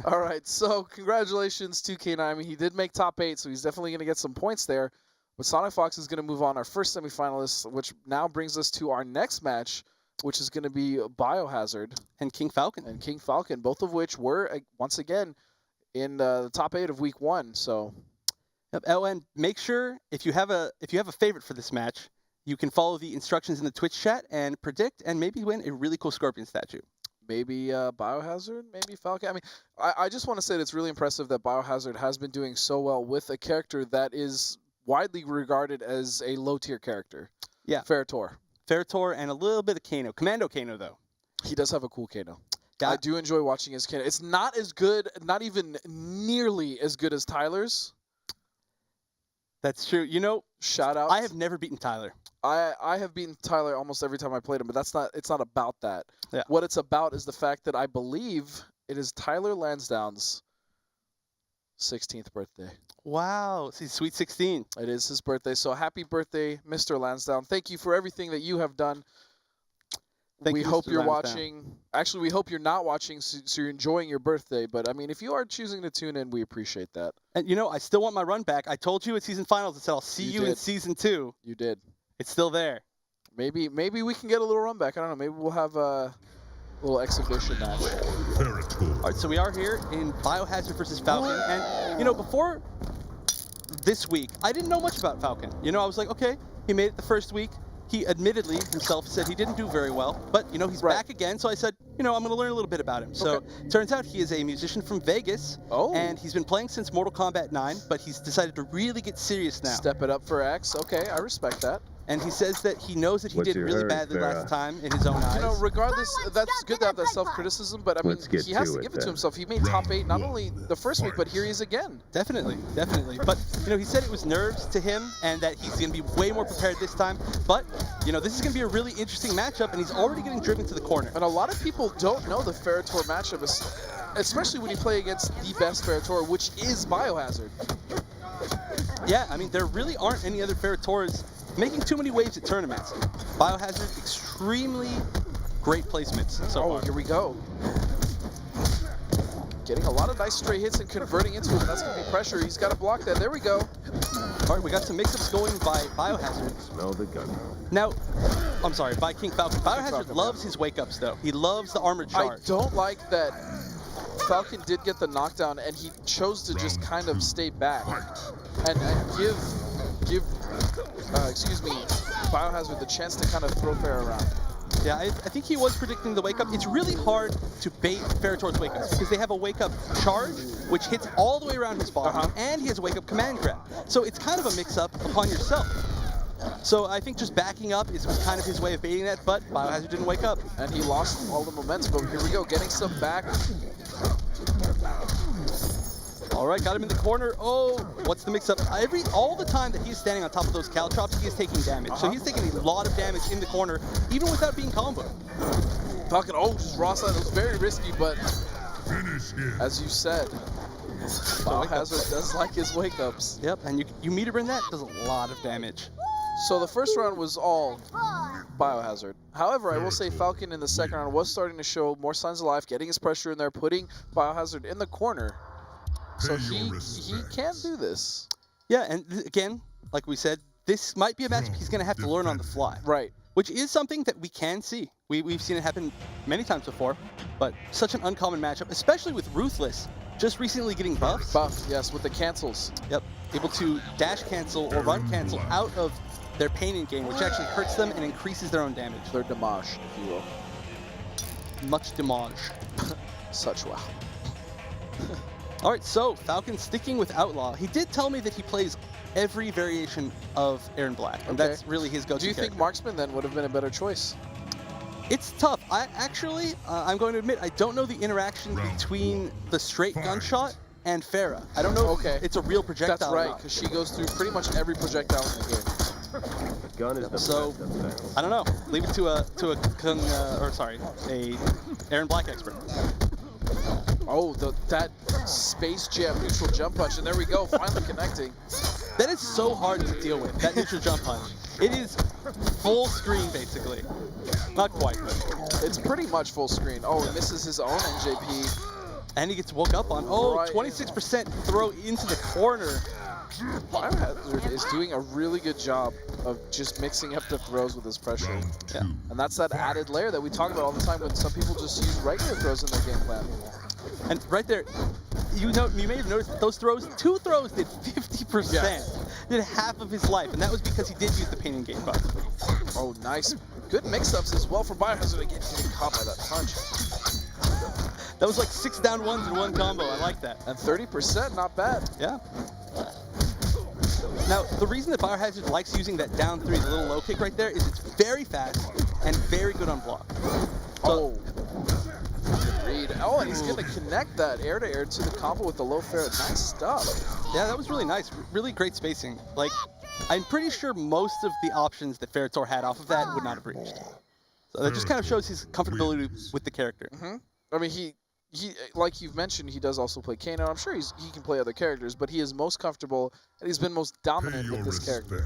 All right, so congratulations to K9. I mean, he did make top 8, so he's definitely going to get some points there. But Sonic Fox is going to move on, our first semifinalist, which now brings us to our next match, which is going to be Biohazard. And King Falcon. And King Falcon, both of which were, once again, in the top 8 of week 1. So, Oh, and make sure if you have a favorite for this match, you can follow the instructions in the Twitch chat and predict and maybe win a really cool Scorpion statue. Maybe Biohazard, maybe Falcon. I mean, I just want to say that it's really impressive that Biohazard has been doing so well with a character that is widely regarded as a low-tier character. Yeah. Ferritor. Ferritor and a little bit of Kano. Commando Kano, though. He does have a cool Kano. I do enjoy watching his Kano. It's not as good, not even nearly as good as Tyler's. That's true. You know, shout out. I have never beaten Tyler. I have beaten Tyler almost every time I played him, but it's not about that. Yeah. What it's about is the fact that I believe it is Tyler Lansdowne's 16th birthday. Wow. See, Sweet 16. It is his birthday. So happy birthday, Mr. Lansdowne. Thank you for everything that you have done. We hope you're watching. Actually, we hope you're not watching, so you're enjoying your birthday. But, I mean, if you are choosing to tune in, we appreciate that. And, you know, I still want my run back. I told you at season finals, I said I'll see you in season 2. You did. It's still there. Maybe we can get a little run back. I don't know. Maybe we'll have a little exhibition match. All right, so we are here in Biohazard versus Falcon. And, you know, before this week, I didn't know much about Falcon. You know, I was like, okay, he made it the first week. He admittedly himself said he didn't do very well, but, you know, he's back again. So I said, you know, I'm going to learn a little bit about him. So it turns out he is a musician from Vegas. Oh. And he's been playing since Mortal Kombat 9, but he's decided to really get serious now. Step it up for X. Okay, I respect that. And he says that he knows that he did really badly last time in his own eyes. You know, regardless, that's good to have that self-criticism, but I mean, he has to give it to himself. He made top 8 not only the first week, but here he is again. Definitely, definitely. But, you know, he said it was nerves to him and that he's going to be way more prepared this time. But, you know, this is going to be a really interesting matchup, and he's already getting driven to the corner. And a lot of people don't know the Ferritor matchup, especially when you play against the best Ferritor, which is Biohazard. Yeah, I mean, there really aren't any other Ferritors making too many waves at tournaments. Biohazard, extremely great placements so far. Here we go. Getting a lot of nice straight hits and converting into it, and that's going to be pressure. He's got to block that. There we go. All right, we got some mix-ups going by Biohazard. Smell the gun. Now, I'm sorry, by King Falcon. Biohazard loves his wake-ups, though. He loves the armored charge. I don't like that Falcon did get the knockdown, and he chose to just kind of stay back and give Biohazard the chance to kind of throw fair around. Yeah, I think he was predicting the wake-up. It's really hard to bait Ferritor's wake-ups because they have a wake-up charge, which hits all the way around his body, and he has a wake-up command grab. So it's kind of a mix-up upon yourself. So I think just backing up is kind of his way of baiting that, but Biohazard didn't wake up. And he lost all the momentum, but here we go, getting some back. All right, got him in the corner. Oh, what's the mix-up? All the time that he's standing on top of those caltrops, he is taking damage. So he's taking a lot of damage in the corner, even without being comboed. Falcon, just raw side. It was very risky, but as you said, Biohazard does like his wake-ups. Yep, and you meter in that, does a lot of damage. So the first round was all Biohazard. However, I will say Falcon in the second round was starting to show more signs of life, getting his pressure in there, putting Biohazard in the corner. So he can do this. Yeah, and again, like we said, this might be a matchup he's going to have to learn on the fly. Right. Which is something that we can see. We've seen it happen many times before, but such an uncommon matchup, especially with Ruthless just recently getting buffs. Buffed, yes, with the cancels. Yep, able to dash cancel or run cancel out of their pain in game, which actually hurts them and increases their own damage. Their damage, if you will. Much damage. Such wow. All right, so Falcon sticking with Outlaw. He did tell me that he plays every variation of Aaron Black, and that's really his go-to. Do you think Marksman then would have been a better choice? It's tough. I'm going to admit, I don't know the interaction between the straight gunshot and Farah. I don't know if it's a real projectile. That's right, because she goes through pretty much every projectile in the game. The gun is so I don't know. Leave it to a Aaron Black expert. Oh, that Space Jam neutral jump punch, and there we go, finally connecting. That is so hard to deal with, that neutral jump punch. It is full screen, basically. Not quite, but it's pretty much full screen. Oh, he misses his own NJP. And he gets woke up on. Oh, Right. 26% throw into the corner. Biohazard is doing a really good job of just mixing up the throws with his pressure. Yeah. And that's that added layer that we talk about all the time when some people just use regular throws in their game plan. And right there, you may have noticed those throws, 2 throws did 50%. Yes. Did half of his life, and that was because he did use the pain and gain buff. Oh, nice. Good mix-ups as well for Biohazard. Again, getting caught by that punch. That was like 6 down ones in one combo. I like that. And 30%, not bad. Yeah. Now, the reason that Biohazard likes using that down 3, the little low kick right there, is it's very fast and very good on block. So, Good read. Oh, and he's going to connect that air-to-air to the combo with the low fair. Nice stuff. yeah, that was really nice. Really great spacing. Like, I'm pretty sure most of the options that Ferritor had off of that would not have reached. So that just kind of shows his comfortability with the character. I mean, he like you've mentioned, he does also play Kano. I'm sure he can play other characters, but he is most comfortable and he's been most dominant with this character.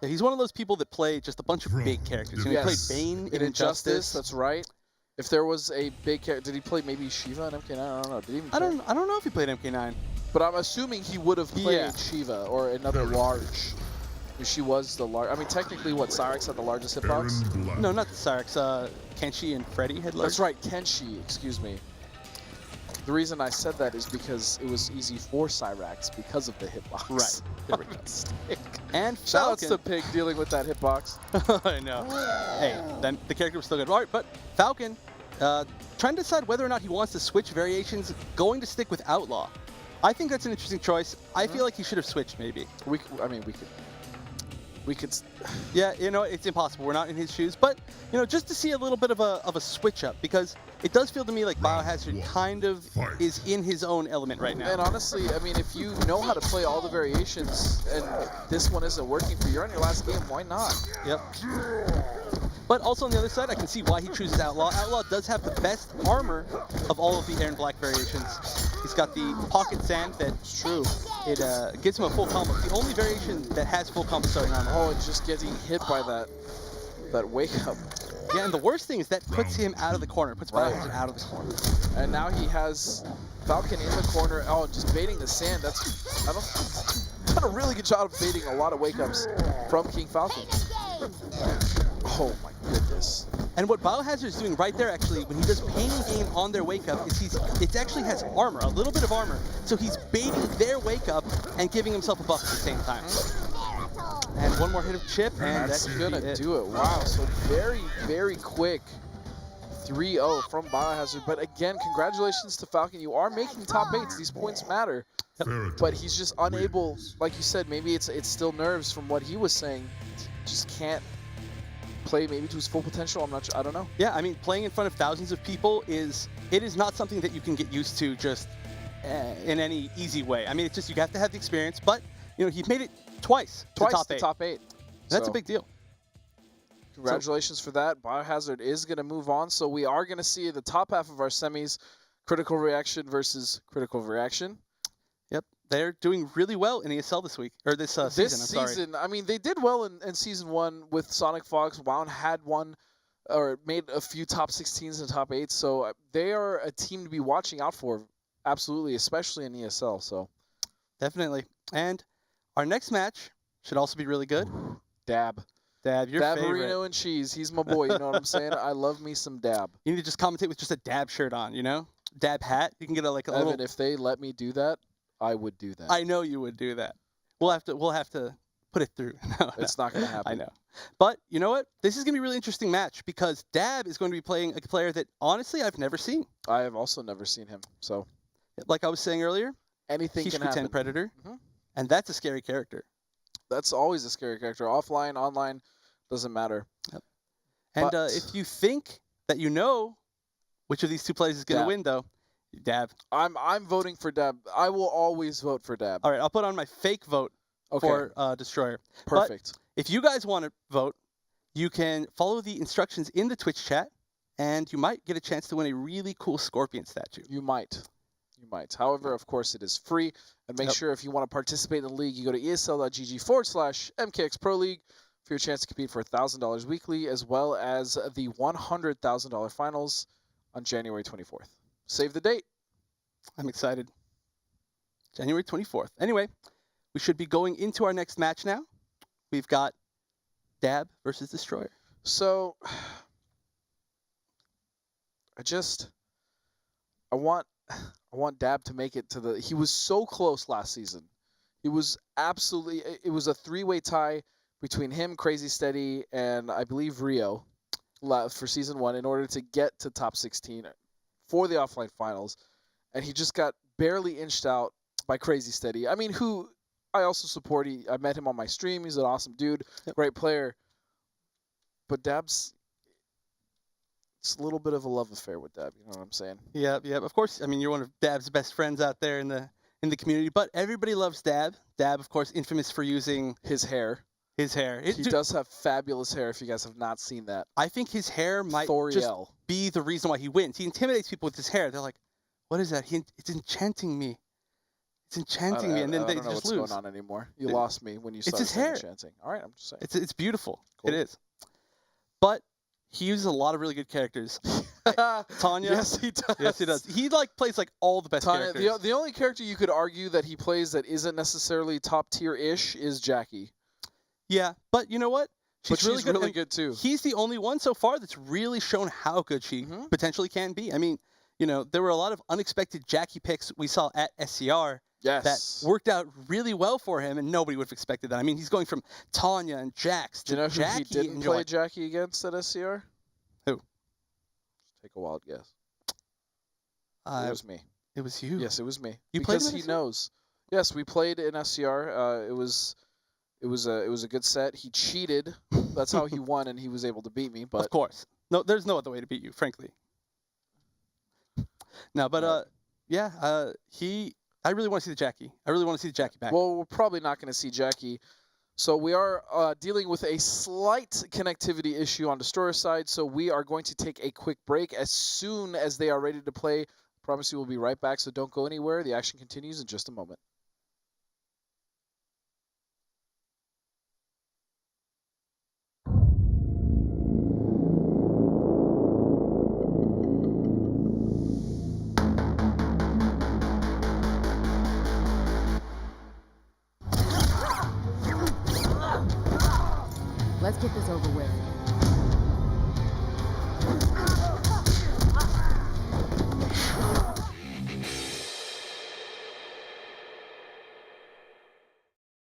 Yeah, he's one of those people that play just a bunch of big characters. You know, Yes. He played Bane in In Injustice. That's right. If there was a big character, did he play maybe Shiva in MK9? I don't know. Did he even I play? don't know if he played MK9. But I'm assuming he would have played Yeah. Shiva or another large. If she was the large. I mean, technically, what, Cyrex had the largest hitbox? No, not the Cyrex. Kenshi and Freddy had large. That's right, Kenshi, excuse me. The reason I said that is because it was easy for Cyrax because of the hitbox. Right. There we go. Mistake. And Shoutouts Falcon. to Pig dealing with that hitbox. I know. Hey, then the character was still good. All right, but Falcon, trying to decide whether or not he wants to switch variations, going to stick with Outlaw. I think that's an interesting choice. I feel like he should have switched maybe. We could. Yeah, you know, it's impossible. We're not in his shoes, but you know, just to see a little bit of a switch up, because it does feel to me like Biohazard kind of is in his own element right now. And honestly, I mean, if you know how to play all the variations and this one isn't working for you, you're on your last game, why not? Yep. But also on the other side, I can see why he chooses Outlaw. Outlaw does have the best armor of all of the Air and Black variations. He's got the pocket sand that It's true. it gives him a full combo. It's the only variation that has full combo starting armor. Oh, and just getting hit by that wake up. Yeah, and the worst thing is that puts him out of the corner. Puts Right. Biohazard out of the corner. And now he has Falcon in the corner. Oh, just baiting the sand. Done a really good job of baiting a lot of wake ups from King Falcon. Oh my goodness. And what Biohazard is doing right there, actually, when he does pain and gain on their wake up, is it actually has armor, a little bit of armor. So he's baiting their wake up and giving himself a buff at the same time. And one more hit of Chip, and That's that's gonna do it. Wow, so very, very quick 3-0 from Biohazard. But again, congratulations to Falcon. You are making top 8s. These points matter. But he's just unable, like you said, maybe it's still nerves from what he was saying. Just can't play maybe to his full potential. I don't know. Yeah, I mean, playing in front of thousands of people is not something that you can get used to just in any easy way. I mean, it's just you have to have the experience. But you know, he made it twice to top 8. That's So, a big deal. Congratulations for that. Biohazard is going to move on. So we are going to see the top half of our semis, Critical Reaction versus Critical Reaction. Yep, they're doing really well in ESL this week, or this season. This I'm sorry. season, I mean, they did well in Season 1 with Sonic Fox. Wound had one, or made a few top 16s and top 8s. So they are a team to be watching out for, absolutely, especially in ESL. So Definitely. And our next match should also be really good. Dab. Dab, your favorite. Marino and Cheese. He's my boy, you know what I'm saying? I love me some Dab. You need to just commentate with just a Dab shirt on, you know? Dab hat. You can get a Evan, little... if they let me do that, I would do that. I know you would do that. We'll have to put it through. No, It's not going to happen. I know. But you know what? This is going to be a really interesting match because Dab is going to be playing a player that, honestly, I've never seen. I have also never seen him. So Like I was saying earlier, anything he's can Pretend happen. Predator, Mhm. and that's a scary character. That's always a scary character. Offline, online, doesn't matter. And But- if you think that you know which of these two players is going to Dab. win, though, Dab. I'm voting for Dab. I will always vote for Dab. All right, I'll put on my fake vote Okay, for Destroyer. perfect. If you guys want to vote, you can follow the instructions in the Twitch chat, and you might get a chance to win a really cool Scorpion statue. You might. You might. However, of course, it is free. And make Yep. sure if you want to participate in the league, you go to esl.gg/MKX Pro League for your chance to compete for $1,000 weekly, as well as the $100,000 finals on January 24th. Save the date. I'm excited. January 24th. Anyway, we should be going into our next match now. We've got Dab versus Destroyer. So, I want Dab to make it to the. He was so close last season. He was absolutely. It was a three-way tie between him, Crazy Steady, and I believe Rio for season 1 in order to get to top 16 for the offline finals, and he just got barely inched out by Crazy Steady. I mean, who I also support. I met him on my stream. He's an awesome dude, great player. But Dab's, it's a little bit of a love affair with Dab. You know what I'm saying? Yeah. Of course, I mean, you're one of Dab's best friends out there in the community. But everybody loves Dab. Dab, of course, infamous for using his hair. He does have fabulous hair. If you guys have not seen that, I think his hair might just be the reason why he wins. He intimidates people with his hair. They're like, "What is that? It's enchanting me. It's enchanting me," and then they just lose. I don't know what's going on anymore. You lost me when you started his hair. Enchanting. All right, I'm just saying. It's beautiful. Cool. It is. But he uses a lot of really good characters. Tanya. Yes, he does. Yes, he does. He plays like all the best characters. The only character you could argue that he plays that isn't necessarily top tier-ish is Jackie. Yeah, but you know what? She's really good too. He's the only one so far that's really shown how good she potentially can be. I mean, there were a lot of unexpected Jackie picks we saw at SCR that worked out really well for him, and nobody would have expected that. I mean, he's going from Tanya and Jax to Jackie. Do you know who he didn't play Jackie against at SCR? Who? Take a wild guess. It was me. It was you? Yes, it was me. You because played he knows. Yes, we played in SCR. It was a good set. He cheated. That's how he won, and he was able to beat me. But of course, no, there's no other way to beat you, frankly. No, but I really want to see the Jackie. I really want to see the Jackie back. Well, we're probably not going to see Jackie. So we are dealing with a slight connectivity issue on Destroyer's side. So we are going to take a quick break as soon as they are ready to play. I promise you we'll be right back. So don't go anywhere. The action continues in just a moment. Let's get this over with.